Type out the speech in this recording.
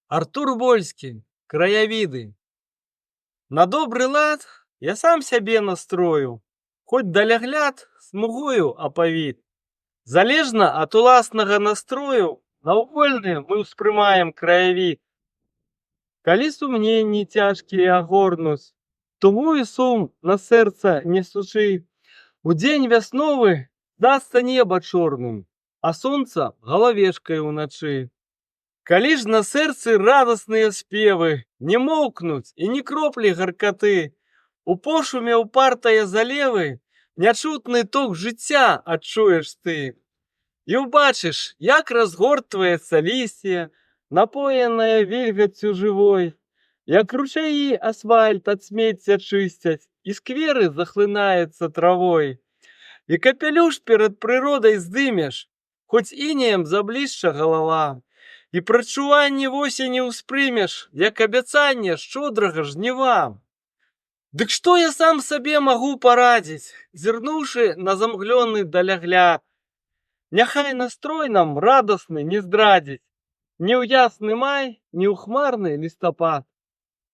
Артур Вольскі, краявіды. На добры лад я сам сябе настрою, хоць далягляд смугою апавіт. Залежна ад уласнага настрою, наўвольны мы ўспрымаем краявід. Калі сумненні цяжкія агорнуць, тугу і сум на сэрца несучы, у дзень вясновы дасца неба чорным, а сонца галавешкай уначы. Калі ж на сэрцы радасныя спевы, не моўкнуць і ні кроплі гаркаты, у пошуме упартае залевы нячутны ток жыцця адчуеш ты. І ўбачыш, як разгортваецца лісце, напоенае вільгаццю жывой, як ручаі асфальт ад смецця чысцяць, і скверы захлынаецца травой. І капелюш перад прыродай здымеш, хоць інеем заблішча галава, і прачуванне восені ўспрымеш, як абяцанне шчодрага жніва. Дык што я сам сабе магу парадзіць, зірнуўшы на замглёны далягляд? Няхай настрой нам радасны не здрадзіць ні ў ясны май, ні ў хмарны лістапад.